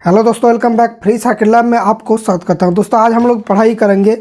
Hello दोस्तों, welcome back. Free circuit lab में आपको स्वागत करता हूं। दोस्तों आज हम लोग पढ़ाई करेंगे।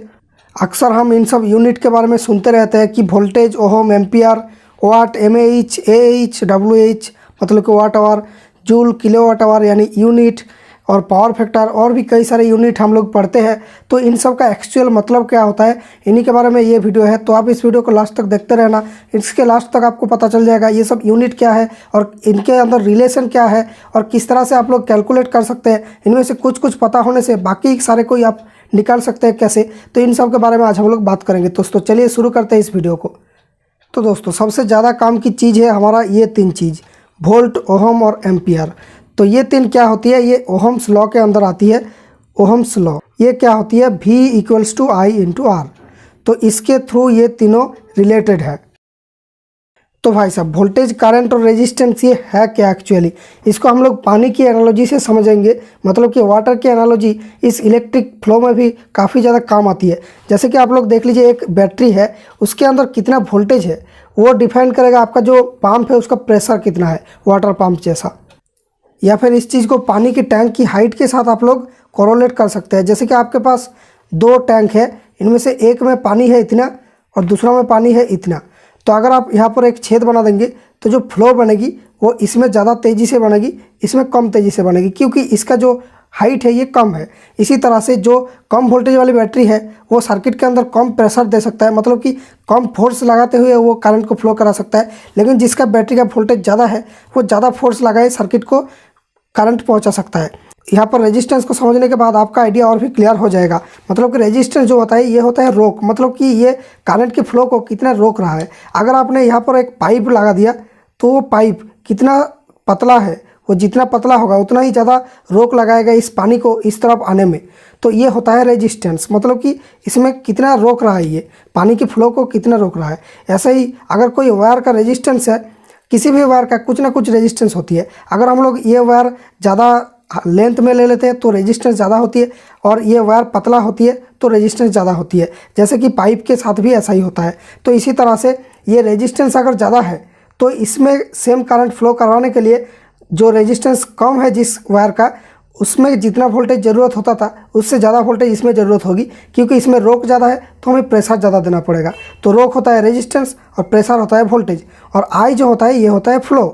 अक्सर हम इन सब यूनिट के बारे में सुनते रहते हैं कि voltage, ohm, ampere, watt, mAh, Ah, डब्ल्यूएच मतलब कि watt hour, joule, kilowatt hour यानी यूनिट, और पावर फैक्टर और भी कई सारे यूनिट हम लोग पढ़ते हैं। तो इन सब का एक्चुअल मतलब क्या होता है, इन्हीं के बारे में ये वीडियो है। तो आप इस वीडियो को लास्ट तक देखते रहना। इसके लास्ट तक आपको पता चल जाएगा ये सब यूनिट क्या है और इनके अंदर रिलेशन क्या है और किस तरह से आप लोग कैलकुलेट कर सकते हैं। इनमें से कुछ कुछ पता होने से बाकी सारे कोई आप निकाल सकते हैं कैसे। तो इन सब के बारे में आज हम लोग बात करेंगे। दोस्तों चलिए शुरू करते हैं इस वीडियो को। तो दोस्तों सबसे ज़्यादा काम की चीज़ है हमारा ये तीन चीज़, वोल्ट, ओहम और एम्पियर। तो ये तीन क्या होती है, ये ओहम्स लॉ के अंदर आती है। ओहम्स लॉ ये क्या होती है, V equals to I into R। तो इसके थ्रू ये तीनों रिलेटेड है। तो भाई साहब वोल्टेज, करंट और रेजिस्टेंस ये है क्या एक्चुअली, इसको हम लोग पानी की एनालॉजी से समझेंगे। मतलब कि वाटर की एनालॉजी इस इलेक्ट्रिक फ्लो में भी काफ़ी ज़्यादा काम आती है। जैसे कि आप लोग देख लीजिए, एक बैटरी है, उसके अंदर कितना वोल्टेज है वो डिफाइन करेगा आपका जो पंप है उसका प्रेशर कितना है, वाटर पंप जैसा। या फिर इस चीज़ को पानी की टैंक की हाइट के साथ आप लोग कोरोलेट कर सकते हैं। जैसे कि आपके पास दो टैंक है, इनमें से एक में पानी है इतना और दूसरा में पानी है इतना। तो अगर आप यहाँ पर एक छेद बना देंगे तो जो फ्लो बनेगी वो इसमें ज़्यादा तेज़ी से बनेगी, इसमें कम तेज़ी से बनेगी, क्योंकि इसका जो हाइट है ये कम है। इसी तरह से जो कम वोल्टेज वाली बैटरी है वो सर्किट के अंदर कम प्रेशर दे सकता है, मतलब कि कम फोर्स लगाते हुए वो करंट को फ्लो करा सकता है। लेकिन जिसका बैटरी का वोल्टेज ज़्यादा है वो ज़्यादा फोर्स लगाए सर्किट को करंट पहुंचा सकता है। यहाँ पर रेजिस्टेंस को समझने के बाद आपका आइडिया और भी क्लियर हो जाएगा। मतलब कि रेजिस्टेंस जो होता है ये होता है रोक, मतलब कि ये करंट के फ्लो को कितना रोक रहा है। अगर आपने यहाँ पर एक पाइप लगा दिया तो वो पाइप कितना पतला है, वो जितना पतला होगा उतना ही ज़्यादा रोक लगाएगा इस पानी को इस तरफ आने में। तो ये होता है रेजिस्टेंस, मतलब कि इसमें कितना रोक रहा है, ये पानी के फ्लो को कितना रोक रहा है। ऐसे ही अगर कोई वायर का रेजिस्टेंस है, किसी भी वायर का कुछ ना कुछ रेजिस्टेंस होती है। अगर हम लोग ये वायर ज़्यादा लेंथ में ले लेते हैं तो रेजिस्टेंस ज़्यादा होती है, और ये वायर पतला होती है तो रेजिस्टेंस ज़्यादा होती है। जैसे कि पाइप के साथ भी ऐसा ही होता है। तो इसी तरह से ये रेजिस्टेंस अगर ज़्यादा है तो इसमें सेम करंट फ्लो करवाने के लिए जो रेजिस्टेंस कम है जिस वायर का, उसमें जितना वोल्टेज ज़रूरत होता था उससे ज़्यादा वोल्टेज इसमें ज़रूरत होगी, क्योंकि इसमें रोक ज़्यादा है तो हमें प्रेशर ज़्यादा देना पड़ेगा। तो रोक होता है रेजिस्टेंस और प्रेशर होता है वोल्टेज, और आई जो होता है ये होता है फ्लो।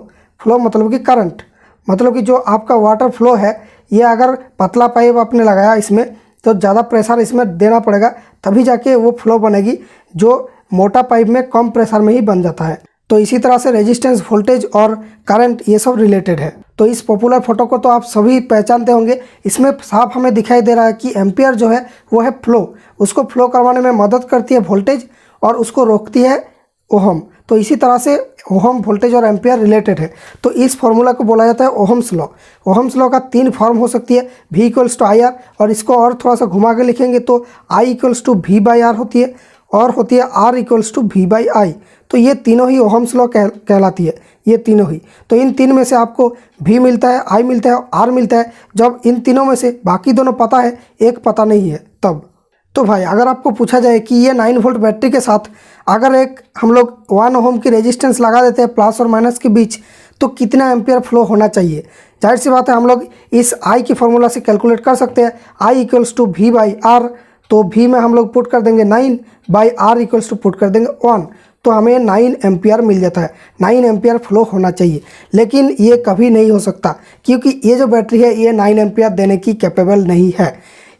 फ्लो मतलब कि करंट, मतलब कि जो आपका वाटर फ्लो है, ये अगर पतला पाइप आपने लगाया इसमें तो ज़्यादा प्रेशर इसमें देना पड़ेगा, तभी जाके वो फ्लो बनेगी, जो मोटा पाइप में कम प्रेशर में ही बन जाता है। तो इसी तरह से रेजिस्टेंस, वोल्टेज और करंट ये सब रिलेटेड है। तो इस पॉपुलर फोटो को तो आप सभी पहचानते होंगे। इसमें साफ हमें दिखाई दे रहा है कि एम्पियर जो है वो है फ्लो, उसको फ्लो करवाने में मदद करती है वोल्टेज और उसको रोकती है ओहम। तो इसी तरह से ओहम, वोल्टेज और एम्पियर रिलेटेड है। तो इस फॉर्मूला को बोला जाता है ओहम्स लॉ। ओहम्स लॉ का तीन फॉर्म हो सकती है, V इक्वल्स टू IR, और इसको और थोड़ा सा घुमा के लिखेंगे तो I इक्वल्स टू V/R होती है, और होती है R इक्वल्स टू V/I। तो ये तीनों ही ओहम्स लॉ कहलाती है, ये तीनों ही। तो इन तीन में से आपको V मिलता है, I मिलता है, R मिलता है। जब इन तीनों में से बाकी दोनों पता है, एक पता नहीं है तब। तो भाई अगर आपको पूछा जाए कि ये 9 वोल्ट बैटरी के साथ अगर एक हम लोग 1 ओहम की रेजिस्टेंस लगा देते हैं प्लस और माइनस के बीच, तो कितना एम्पियर फ्लो होना चाहिए। जाहिर सी बात है हम लोग इस I की फॉर्मूला से कैलकुलेट कर सकते हैं। I इक्वल्स टू V/R, तो V में हम लोग पुट कर देंगे 9/R इक्वल्स टू पुट कर देंगे 1, तो हमें 9 एम्पियर मिल जाता है। 9 एम्पियर फ्लो होना चाहिए। लेकिन ये कभी नहीं हो सकता, क्योंकि ये जो बैटरी है ये 9 एम्पियर देने की कैपेबल नहीं है।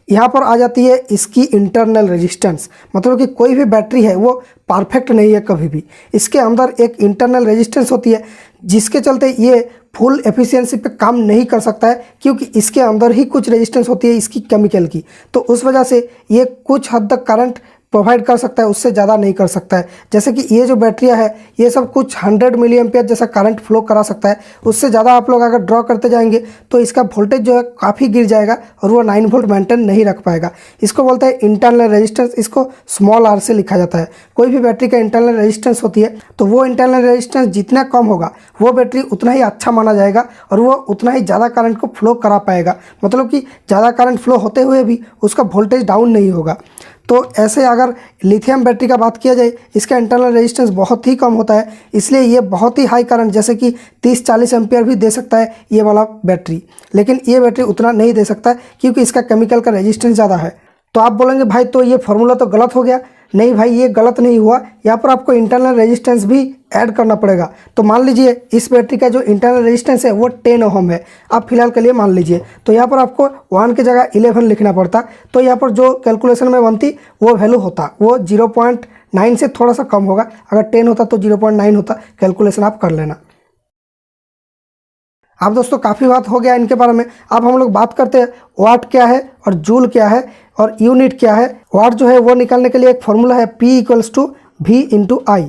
यहाँ पर आ जाती है इसकी इंटरनल रेजिस्टेंस, मतलब कि कोई भी बैटरी है वो परफेक्ट नहीं है कभी भी। इसके अंदर एक इंटरनल रेजिस्टेंस होती है जिसके चलते ये फुल एफिशिएंसी पे काम नहीं कर सकता है, क्योंकि इसके अंदर ही कुछ रेजिस्टेंस होती है इसकी केमिकल की। तो उस वजह से ये कुछ हद तक करंट प्रोवाइड कर सकता है, उससे ज़्यादा नहीं कर सकता है। जैसे कि ये जो बैटरियाँ है ये सब कुछ 100 मिली एम्पियर जैसा करंट फ्लो करा सकता है। उससे ज़्यादा आप लोग अगर ड्रॉ करते जाएंगे तो इसका वोल्टेज जो है काफ़ी गिर जाएगा और वो 9 वोल्ट मेंटेन नहीं रख पाएगा। इसको बोलते हैं इंटरनल रेजिस्टेंस, इसको स्मॉल r से लिखा जाता है। कोई भी बैटरी का इंटरनल रेजिस्टेंस होती है तो वो इंटरनल रेजिस्टेंस जितना कम होगा वो बैटरी उतना ही अच्छा माना जाएगा और वो उतना ही ज़्यादा करंट को फ्लो करा पाएगा। मतलब कि ज़्यादा करंट फ्लो होते हुए भी उसका वोल्टेज डाउन नहीं होगा। तो ऐसे अगर लिथियम बैटरी का बात किया जाए, इसका इंटरनल रेजिस्टेंस बहुत ही कम होता है, इसलिए ये बहुत ही हाई करंट जैसे कि 30-40 एम्पियर भी दे सकता है ये वाला बैटरी। लेकिन ये बैटरी उतना नहीं दे सकता क्योंकि इसका केमिकल का रेजिस्टेंस ज़्यादा है। तो आप बोलेंगे भाई तो ये फार्मूला तो गलत हो गया। नहीं भाई, ये गलत नहीं हुआ, यहाँ पर आपको इंटरनल रेजिस्टेंस भी ऐड करना पड़ेगा। तो मान लीजिए इस बैटरी का जो इंटरनल रेजिस्टेंस है वो 10 ओहम है, आप फिलहाल के लिए मान लीजिए। तो यहाँ पर आपको 1 की जगह 11 लिखना पड़ता, तो यहाँ पर जो कैलकुलेशन में बनती वो वैल्यू होता, वो 0.9 से थोड़ा सा कम होगा। अगर 10 होता तो 0.9 होता, कैलकुलेशन आप कर लेना। अब दोस्तों काफ़ी बात हो गया इनके बारे में। अब हम लोग बात करते हैं वाट क्या है और जूल क्या है और यूनिट क्या है। वाट जो है वो निकालने के लिए एक फार्मूला है P = V × I।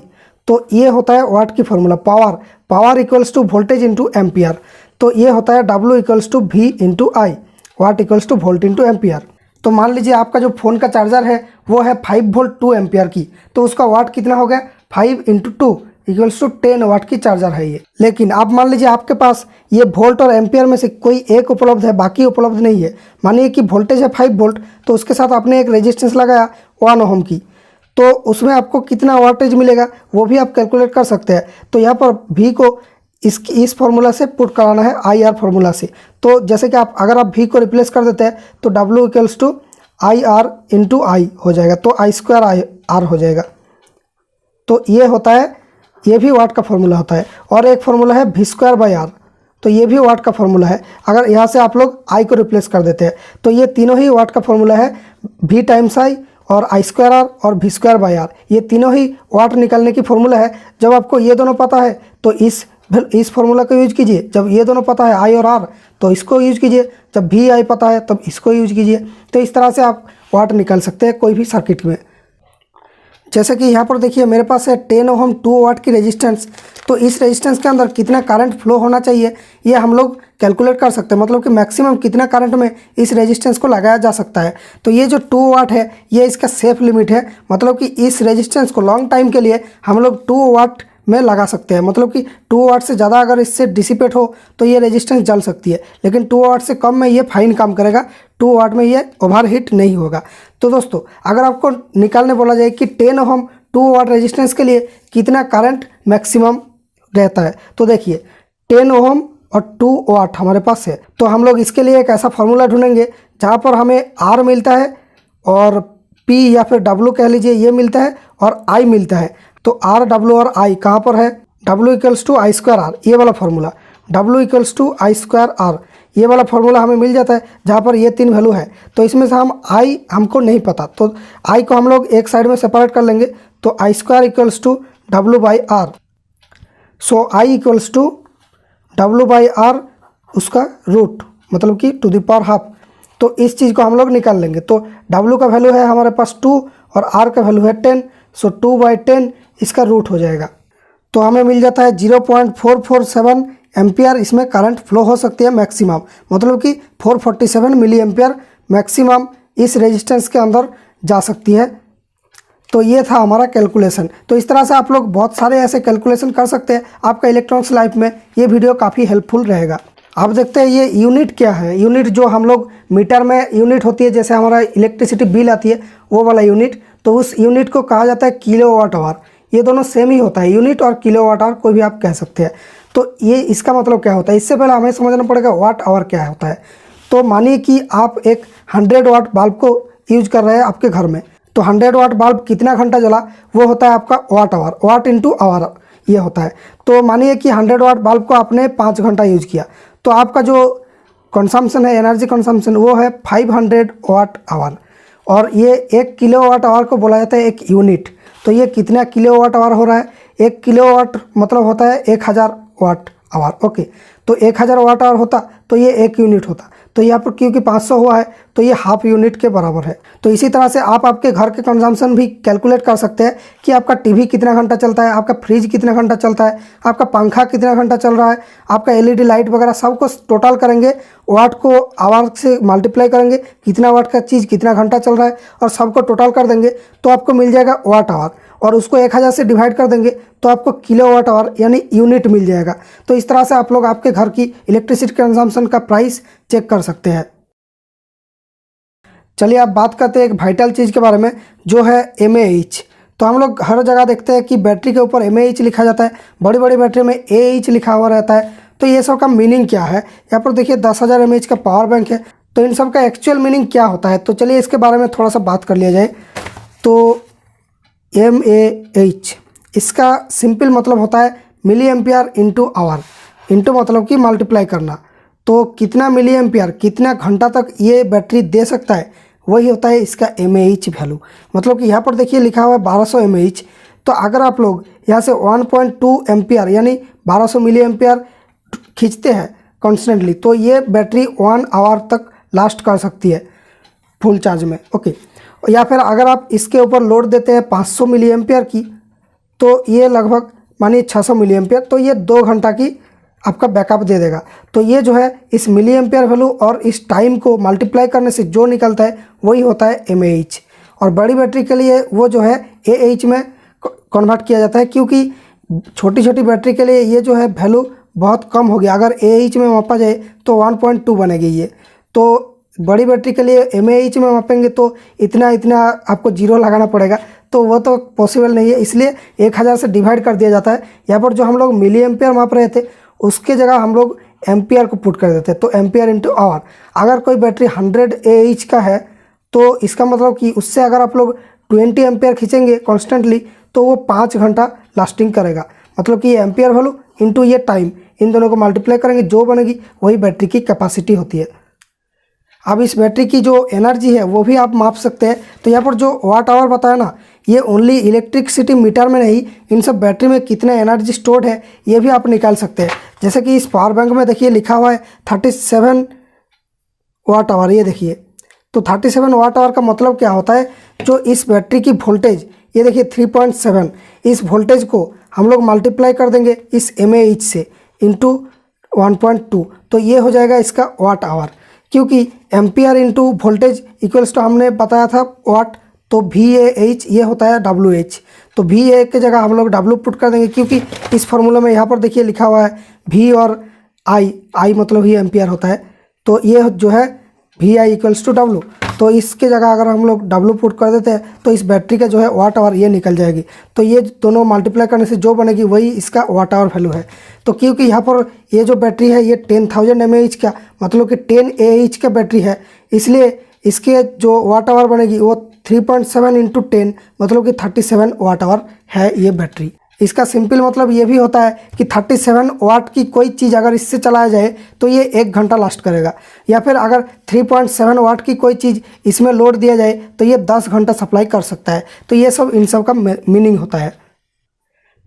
तो ये होता है वाट की फार्मूला। Power = voltage × ampere. तो ये होता है W = V × I, watt = volt × ampere. तो मान लीजिए आपका जो फ़ोन का चार्जर है वो है 5 वोल्ट 2 एम्पियर की, तो उसका वाट कितना हो गया, 5 × 2 = 10 वाट की चार्जर है ये। लेकिन आप मान लीजिए आपके पास ये वोल्ट और एम्पियर में से कोई एक उपलब्ध है, बाकी उपलब्ध नहीं है। मानिए कि वोल्टेज है 5 वोल्ट, तो उसके साथ आपने एक रेजिस्टेंस लगाया 1 ओहम की, तो उसमें आपको कितना वाटेज मिलेगा वो भी आप कैलकुलेट कर सकते हैं। तो यहाँ पर V को इस फार्मूला से पुट कराना है, IR फार्मूला से। तो जैसे कि आप अगर आप V को रिप्लेस कर देते हैं तो W = IR × I हो जाएगा, तो I² R हो जाएगा। तो ये होता है, ये भी वाट का फार्मूला होता है। और एक फार्मूला है V²/R, तो ये भी वाट का फार्मूला है। अगर यहाँ से आप लोग I को रिप्लेस कर देते हैं तो ये तीनों ही वाट का फार्मूला है। V × I और I²R और V²/R, ये तीनों ही वाट निकालने की फार्मूला है। जब आपको ये दोनों पता है तो इस फार्मूला को यूज कीजिए। जब ये दोनों पता है I और R तो इसको यूज कीजिए। जब VI पता है तब इसको यूज कीजिए। तो इस तरह से आप वाट निकाल सकते हैं कोई भी सर्किट में। जैसे कि यहाँ पर देखिए मेरे पास है 10 ओहम 2 वाट की रेजिस्टेंस। तो इस रेजिस्टेंस के अंदर कितना करंट फ्लो होना चाहिए ये हम लोग कैलकुलेट कर सकते हैं, मतलब कि मैक्सिमम कितना करंट में इस रेजिस्टेंस को लगाया जा सकता है। तो ये जो 2 वाट है ये इसका सेफ लिमिट है, मतलब कि इस रेजिस्टेंस को लॉन्ग टाइम के लिए हम लोग 2 वाट में लगा सकते हैं। मतलब कि 2 वाट से ज़्यादा अगर इससे डिसिपेट हो तो ये रेजिस्टेंस जल सकती है, लेकिन 2 वाट से कम में ये फाइन काम करेगा, 2 वाट में ये ओवर हीट नहीं होगा। तो दोस्तों अगर आपको निकालने बोला जाए कि 10 ओहम 2 वाट रेजिस्टेंस के लिए कितना करंट मैक्सिमम रहता है, तो देखिए 10 ओहम और 2 वाट हमारे पास है। तो हम लोग इसके लिए एक ऐसा फार्मूला ढूंढेंगे जहाँ पर हमें R मिलता है और P या फिर W कह लीजिए ये मिलता है और I मिलता है। तो R, W और I कहाँ पर है, W = I²R, ये वाला फार्मूला। W = I²R, ये वाला फार्मूला हमें मिल जाता है जहाँ पर ये 3 वैल्यू है। तो इसमें से हम I हमको नहीं पता, तो I को हम लोग एक साइड में सेपरेट कर लेंगे। तो I² = W/R। So I = W/R उसका रूट, मतलब कि टू द पावर हाफ। तो इस चीज़ को हम लोग निकाल लेंगे। तो W का वैल्यू है हमारे पास 2 और R का वैल्यू है 10, सो 2/10 इसका रूट हो जाएगा। तो हमें मिल जाता है 0.447 एम्पियर इसमें करंट फ्लो हो सकती है मैक्सिमम, मतलब कि 447 मिली एम्पियर मैक्सिमम इस रेजिस्टेंस के अंदर जा सकती है। तो ये था हमारा कैलकुलेशन। तो इस तरह से आप लोग बहुत सारे ऐसे कैलकुलेशन कर सकते हैं आपका इलेक्ट्रॉनिक्स लाइफ में। ये वीडियो काफ़ी हेल्पफुल रहेगा। अब देखते हैं ये यूनिट क्या है। यूनिट जो हम लोग मीटर में यूनिट होती है, जैसे हमारा इलेक्ट्रिसिटी बिल आती है वो वाला यूनिट, तो उस यूनिट को कहा जाता है किलोवाट आवर। ये दोनों सेम ही होता है, यूनिट और किलोवाट आवर कोई भी आप कह सकते हैं। तो ये इसका मतलब क्या होता है, इससे पहले हमें समझना पड़ेगा वाट आवर क्या होता है। तो मानिए कि आप एक 100 वाट बल्ब को यूज कर रहे हैं आपके घर में, तो 100 वाट बल्ब कितना घंटा जला वो होता है आपका watt hour, watt into hour ये होता है। तो मानिए कि 100 वाट बल्ब को आपने 5 घंटा यूज किया, तो आपका जो कंजम्पशन है, एनर्जी कंजम्पशन, वो है 500 वाट आवर। और ये 1 किलोवाट आवर को बोला जाता है एक यूनिट। तो ये कितना किलोवाट आवर हो रहा है, 1 किलोवाट मतलब होता है 1000 वाट आवर। ओके, तो 1000 वाट आवर होता तो ये 1 यूनिट होता। तो यहाँ पर क्योंकि 500 हुआ है तो ये हाफ यूनिट के बराबर है। तो इसी तरह से आप आपके घर के कंजम्पशन भी कैलकुलेट कर सकते हैं कि आपका टीवी कितना घंटा चलता है, आपका फ्रिज कितना घंटा चलता है, आपका पंखा कितना घंटा चल रहा है, आपका एलईडी लाइट वगैरह सब को टोटल करेंगे, वाट को आवर से मल्टीप्लाई करेंगे, कितना वाट का चीज़ कितना घंटा चल रहा है, और सबको टोटल कर देंगे तो आपको मिल जाएगा वाट आवर। और उसको 1000 से डिवाइड कर देंगे तो आपको किलोवाट आवर यानी यूनिट मिल जाएगा। तो इस तरह से आप लोग आपके घर की इलेक्ट्रिसिटी कंजम्पशन का प्राइस चेक कर सकते हैं। चलिए अब बात करते हैं एक वाइटल चीज़ के बारे में जो है mAh। तो हम लोग हर जगह देखते हैं कि बैटरी के ऊपर mAh लिखा जाता है, बड़ी बड़ी बैटरी में AH लिखा हुआ रहता है। तो ये सब का मीनिंग क्या है? यहाँ पर देखिए 10,000 mAh का पावर बैंक है, तो इन सब का एक्चुअल मीनिंग क्या होता है? तो चलिए इसके बारे में थोड़ा सा बात कर लिया जाए। तो mAh इसका सिंपल मतलब होता है milli ampere into hour, into मतलब कि मल्टीप्लाई करना। तो कितना मिली एम्पियर, कितना घंटा तक ये बैटरी दे सकता है, वही होता है इसका mAh वैल्यू। मतलब कि यहाँ पर देखिए लिखा हुआ है 1200 mAh। तो अगर आप लोग यहाँ से 1.2 एम्पियर यानी 1200 मिली एम्पियर खींचते हैं कॉन्स्टेंटली, तो ये बैटरी 1 आवर तक लास्ट कर सकती है फुल चार्ज में। ओके, या फिर अगर आप इसके ऊपर लोड देते हैं 500 मिली एम्पियर की, तो ये लगभग मानिए 600 मिली एम्पियर, तो ये 2 घंटा की आपका बैकअप दे देगा। तो ये जो है इस मिली एम्पियर वैल्यू और इस टाइम को मल्टीप्लाई करने से जो निकलता है वही होता है mAh। और बड़ी बैटरी के लिए वो जो है AH में कन्वर्ट किया जाता है, क्योंकि छोटी छोटी बैटरी के लिए ये जो है वैल्यू बहुत कम होगी। अगर AH में मापा जाए तो 1.2 बनेगी ये। तो बड़ी बैटरी के लिए mAh में मापेंगे तो इतना आपको जीरो लगाना पड़ेगा, तो वो तो पॉसिबल नहीं है। इसलिए 1000 से डिवाइड कर दिया जाता है। यहाँ पर जो हम लोग मिली एम्पियर माप रहे थे उसके जगह हम लोग एम्पियर को पुट कर देते हैं, तो एम्पियर इंटू आवर। अगर कोई बैटरी 100 AH का है तो इसका मतलब कि उससे अगर आप लोग 20 एम्पियर खींचेंगे कॉन्स्टेंटली तो वो 5 घंटा लास्टिंग करेगा। मतलब कि ये एम्पियर वैल्यू इंटू ये टाइम, इन दोनों को मल्टीप्लाई करेंगे, जो बनेगी वही बैटरी की कैपेसिटी होती है। अब इस बैटरी की जो एनर्जी है वो भी आप माप सकते हैं। तो यहाँ पर जो वाट आवर बताया ना, ये ओनली इलेक्ट्रिसिटी मीटर में नहीं, इन सब बैटरी में कितना एनर्जी स्टोर्ड है ये भी आप निकाल सकते हैं। जैसे कि इस पावर बैंक में देखिए लिखा हुआ है 37 वाट आवर, ये देखिए। तो 37 वाट आवर का मतलब क्या होता है? जो इस बैटरी की वोल्टेज, ये देखिए 3.7, इस वोल्टेज को हम लोग मल्टीप्लाई कर देंगे इस mAh से इंटू 1.2, तो ये हो जाएगा इसका वाट आवर। क्योंकि ampere into voltage equals to हमने बताया था वाट, तो VAH ये होता है WH। तो VA के जगह हम लोग W पुट कर देंगे, क्योंकि इस फार्मूला में यहाँ पर देखिए लिखा हुआ है V और I मतलब ही एम्पियर होता है। तो ये जो है VI इक्वल्स टू W, तो इसके जगह अगर हम लोग W पुट कर देते हैं तो इस बैटरी का जो है वाट आवर ये निकल जाएगी। तो ये दोनों मल्टीप्लाई करने से जो बनेगी वही इसका वाट आवर वैल्यू है। तो क्योंकि यहाँ पर ये जो बैटरी है ये 10,000 mAh का मतलब कि 10 AH का बैटरी है, इसलिए इसके जो वाट आवर बनेगी वो 3.7 इंटू 10 मतलब कि 37 वाट आवर है ये बैटरी। इसका सिंपल मतलब ये भी होता है कि 37 वाट की कोई चीज़ अगर इससे चलाया जाए तो ये 1 घंटा लास्ट करेगा, या फिर अगर 3.7 वाट की कोई चीज़ इसमें लोड दिया जाए तो ये 10 घंटा सप्लाई कर सकता है। तो ये सब इन सब का मीनिंग होता है।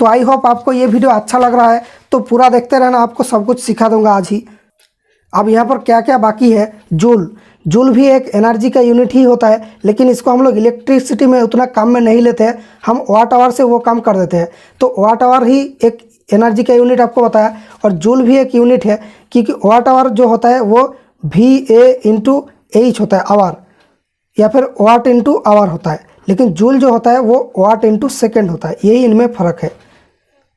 तो आई होप आपको ये वीडियो अच्छा लग रहा है, तो पूरा देखते रहना, आपको सब कुछ सिखा दूंगा आज ही। अब यहाँ पर क्या क्या बाकी है, जूल भी एक एनर्जी का यूनिट ही होता है, लेकिन इसको हम लोग इलेक्ट्रिसिटी में उतना काम में नहीं लेते हैं, हम वाट आवर से वो काम कर देते हैं। तो वाट आवर ही एक एनर्जी का यूनिट आपको बताया, और जूल भी एक यूनिट है, क्योंकि वाट आवर जो होता है वो VA इंटू H होता है आवर, या फिर वाट इंटू आवर होता है, लेकिन जूल जो होता है वो वाट इंटू सेकेंड होता है। यही इनमें फ़र्क है।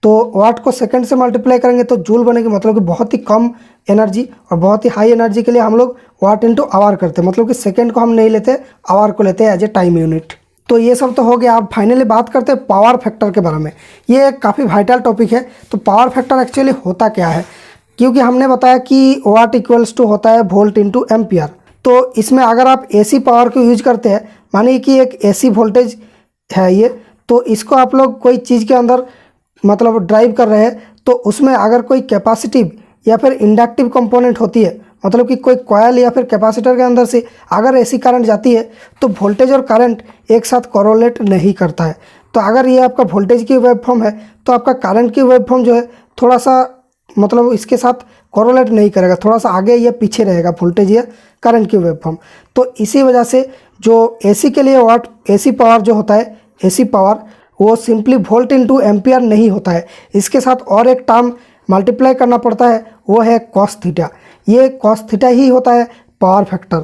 तो वाट को सेकंड से मल्टीप्लाई करेंगे तो जूल बनेगी, मतलब कि बहुत ही कम एनर्जी, और बहुत ही हाई एनर्जी के लिए हम लोग वाट इंटू आवर करते हैं, मतलब कि सेकंड को हम नहीं लेते, आवर को लेते हैं एज ए टाइम यूनिट। तो ये सब तो हो गया। अब फाइनली बात करते हैं पावर फैक्टर के बारे में। ये एक काफ़ी वाइटल टॉपिक है। तो पावर फैक्टर एक्चुअली होता क्या है? क्योंकि हमने बताया कि वाट इक्वल्स टू होता है वोल्ट इंटू एम्पियर। तो इसमें अगर आप AC पावर को यूज करते हैं, मानिए कि एक AC वोल्टेज है ये, तो इसको आप लोग कोई चीज़ के अंदर मतलब ड्राइव कर रहे हैं, तो उसमें अगर कोई कैपेसिटिव या फिर इंडक्टिव कंपोनेंट होती है, मतलब कि कोई कॉयल या फिर कैपेसिटर के अंदर से अगर AC करंट जाती है तो वोल्टेज और करंट एक साथ कोरोलेट नहीं करता है। तो अगर ये आपका वोल्टेज की वेवफॉर्म है तो आपका करंट की वेवफॉर्म जो है थोड़ा सा मतलब इसके साथ कोरोलेट नहीं करेगा, थोड़ा सा आगे या पीछे रहेगा वोल्टेज या करंट की वेवफॉर्म। तो इसी वजह से जो AC के लिए वाट AC पावर जो होता है, AC पावर वो सिंपली वोल्ट इंटू एम्पियर नहीं होता है, इसके साथ और एक टर्म मल्टीप्लाई करना पड़ता है, वो है कॉस थीटा। ये कॉस थीटा ही होता है पावर फैक्टर।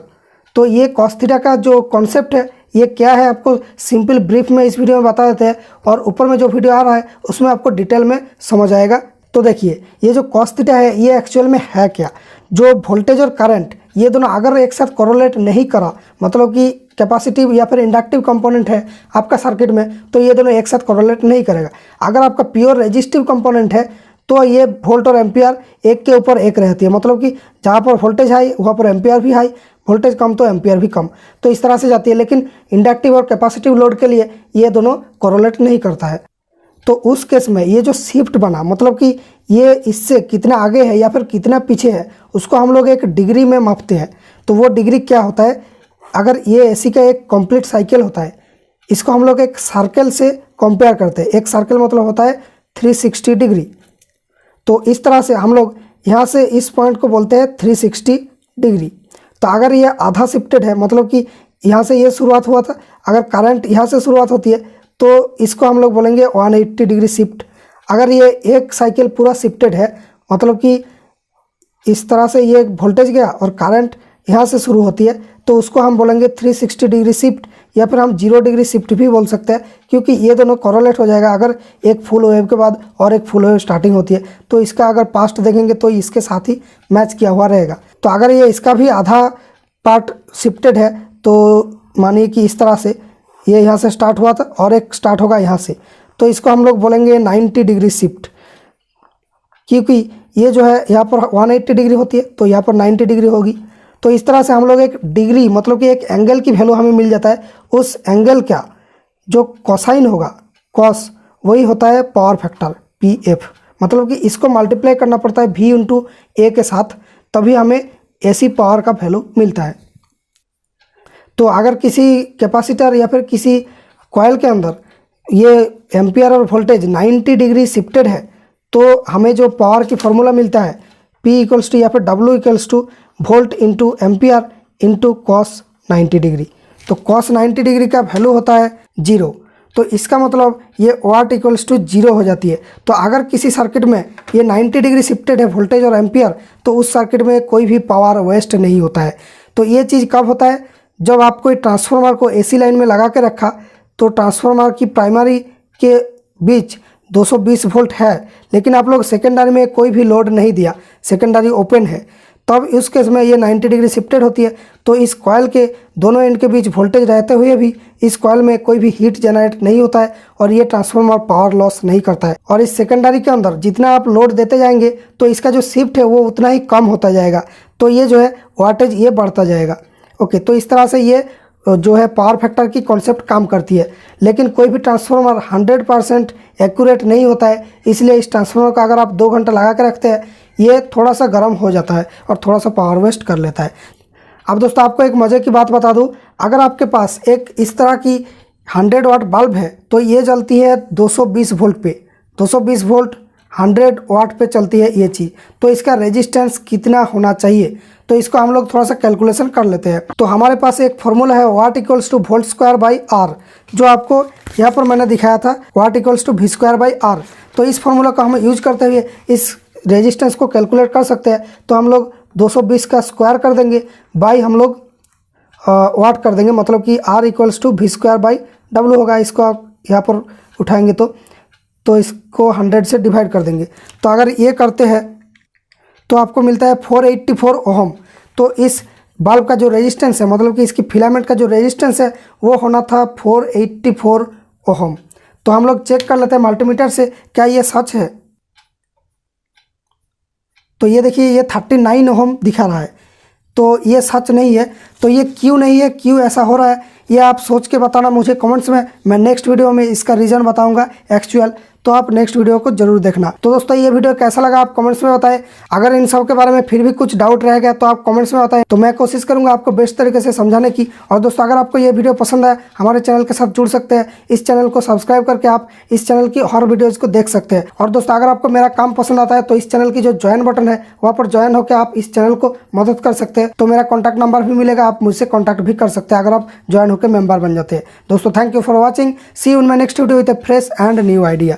तो ये कॉस थीटा का जो कॉन्सेप्ट है ये क्या है, आपको सिंपल ब्रीफ में इस वीडियो में बता देते हैं, और ऊपर में जो वीडियो आ रहा है उसमें आपको डिटेल में समझ आएगा। तो देखिए, ये जो कॉस थीटा है ये एक्चुअल में है क्या? जो वोल्टेज और करंट ये दोनों अगर एक साथ कोरोलेट नहीं करा, मतलब कि कैपेसिटिव या फिर इंडक्टिव कंपोनेंट है आपका सर्किट में, तो ये दोनों एक साथ कोरोलेट नहीं करेगा। अगर आपका प्योर रेजिस्टिव कंपोनेंट है तो ये वोल्ट और एम्पियर एक के ऊपर एक रहती है, मतलब कि जहाँ पर वोल्टेज हाई वहाँ पर एम्पियर भी हाई, वोल्टेज कम तो एम्पियर भी कम, तो इस तरह से जाती है। लेकिन इंडक्टिव और कैपेसिटिव लोड के लिए ये दोनों कोरोलेट नहीं करता है। तो उस केस में ये जो शिफ्ट बना, मतलब कि ये इससे कितना आगे है या फिर कितना पीछे है, उसको हम लोग एक डिग्री में मापते हैं। तो वो डिग्री क्या होता है, अगर ये एसी का एक कंप्लीट साइकिल होता है, इसको हम लोग एक सर्कल से कंपेयर करते हैं। एक सर्कल मतलब होता है 360 डिग्री। तो इस तरह से हम लोग यहाँ से इस पॉइंट को बोलते हैं 360 डिग्री। तो अगर ये आधा शिफ्टेड है, मतलब कि यहाँ से ये शुरुआत हुआ था, अगर करंट यहाँ से शुरुआत होती है तो इसको हम लोग बोलेंगे 180 डिग्री शिफ्ट। अगर ये एक साइकिल पूरा शिफ्टेड है, मतलब कि इस तरह से ये वोल्टेज गया और करंट यहाँ से शुरू होती है, तो उसको हम बोलेंगे 360 डिग्री शिफ्ट, या फिर हम 0 डिग्री शिफ्ट भी बोल सकते हैं, क्योंकि ये दोनों कोरोलेट हो जाएगा। अगर एक फुल वेव के बाद और एक फुल वेव स्टार्टिंग होती है तो इसका अगर पास्ट देखेंगे तो इसके साथ ही मैच किया हुआ रहेगा। तो अगर ये इसका भी आधा पार्ट शिफ्टेड है, तो मानिए कि इस तरह से ये यहाँ से स्टार्ट हुआ था और एक स्टार्ट होगा यहाँ से, तो इसको हम लोग बोलेंगे 90 डिग्री शिफ्ट, क्योंकि ये जो है यहाँ पर 180 डिग्री होती है तो यहाँ पर 90 डिग्री होगी। तो इस तरह से हम लोग एक डिग्री, मतलब कि एक एंगल की वैल्यू हमें मिल जाता है। उस एंगल का जो कोसाइन होगा, कॉस, वही होता है पावर फैक्टर पीएफ, मतलब कि इसको मल्टीप्लाई करना पड़ता है V इंटू ए के साथ, तभी हमें एसी पावर का वैल्यू मिलता है। तो अगर किसी कैपेसिटर या फिर किसी कॉइल के अंदर ये एम्पियर और वोल्टेज 90 डिग्री शिफ्टेड है, तो हमें जो पावर की फॉर्मूला मिलता है P इक्वल्स टू या फिर W equals to volt into ampere into cos 90 degree. तो कॉस 90 डिग्री का वैल्यू होता है 0, तो इसका मतलब ये वाट इक्वल्स टू 0 हो जाती है। तो अगर किसी सर्किट में ये 90 डिग्री शिफ्टेड है वोल्टेज और एम्पियर, तो उस सर्किट में कोई भी पावर वेस्ट नहीं होता है। तो ये चीज़ कब होता है, जब आप कोई ट्रांसफार्मर को एसी लाइन में लगा के रखा, तो ट्रांसफार्मर की प्राइमरी के बीच 220 वोल्ट है, लेकिन आप लोग सेकेंडरी में कोई भी लोड नहीं दिया, सेकेंडरी ओपन है, तब इस केस में ये 90 डिग्री शिफ्टेड होती है। तो इस कॉइल के दोनों एंड के बीच वोल्टेज रहते हुए भी इस कॉइल में कोई भी हीट जनरेट नहीं होता है और ये ट्रांसफार्मर पावर लॉस नहीं करता है। और इस सेकेंडरी के अंदर जितना आप लोड देते जाएंगे तो इसका जो शिफ्ट है वो उतना ही कम होता जाएगा, तो ये जो है वाटेज ये बढ़ता जाएगा। ओके, तो इस तरह से ये जो है पावर फैक्टर की कॉन्सेप्ट काम करती है। लेकिन कोई भी ट्रांसफार्मर 100% एक्यूरेट नहीं होता है, इसलिए इस ट्रांसफार्मर का अगर आप 2 घंटा लगा के रखते हैं, ये थोड़ा सा गर्म हो जाता है और थोड़ा सा पावर वेस्ट कर लेता है। अब दोस्तों आपको एक मज़े की बात बता दूं, अगर आपके पास एक इस तरह की 100 वाट बल्ब है तो ये जलती है 220 वोल्ट पे, 220 वोल्ट 100 वाट पे चलती है ये चीज़। तो इसका रेजिस्टेंस कितना होना चाहिए, तो इसको हम लोग थोड़ा सा कैलकुलेशन कर लेते हैं। तो हमारे पास एक फॉर्मूला है watt equals to volt square by R, जो आपको यहाँ पर मैंने दिखाया था, watt equals to V square by R. तो इस फॉर्मूला को हम यूज करते हुए इस रेजिस्टेंस को कैलकुलेट कर सकते हैं। तो हम लोग 220 का स्क्वायर कर देंगे, बाई हम लोग वाट कर देंगे, मतलब कि R equals to V square by W होगा। इसको आप यहाँ पर उठाएंगे तो इसको 100 से डिवाइड कर देंगे। तो अगर ये करते हैं तो आपको मिलता है 484 ओहम। तो इस बल्ब का जो रेजिस्टेंस है, मतलब कि इसकी फिलामेंट का जो रेजिस्टेंस है वो होना था 484 ओहम। तो हम लोग चेक कर लेते हैं मल्टीमीटर से, क्या ये सच है। तो ये देखिए ये 39 ओहम दिखा रहा है, तो ये सच नहीं है। तो ये क्यों नहीं है, क्यों ऐसा हो रहा है, ये आप सोच के बताना मुझे कमेंट्स में। मैं नेक्स्ट वीडियो में इसका रीज़न बताऊंगा एक्चुअल, तो आप नेक्स्ट वीडियो को जरूर देखना। तो दोस्तों ये वीडियो कैसा लगा आप कमेंट्स में बताएं। अगर इन सब के बारे में फिर भी कुछ डाउट रह गया तो आप कमेंट्स में बताएं, तो मैं कोशिश करूंगा आपको बेस्ट तरीके से समझाने की। और दोस्तों अगर आपको ये वीडियो पसंद आया, हमारे चैनल के साथ जुड़ सकते हैं। इस चैनल को सब्सक्राइब करके आप इस चैनल की हर वीडियोज़ को देख सकते हैं। और दोस्तों अगर आपको मेरा काम पसंद आता है तो इस चैनल की जो ज्वाइन बटन है वहाँ पर ज्वाइन होकर आप इस चैनल को मदद कर सकते हैं। तो मेरा कॉन्टैक्ट नंबर भी मिलेगा, आप मुझसे कॉन्टैक्ट भी कर सकते हैं अगर आप ज्वाइन होकर मेंबर बन जाते हैं। दोस्तों thank you for watching, see you in my next video with a fresh and new idea.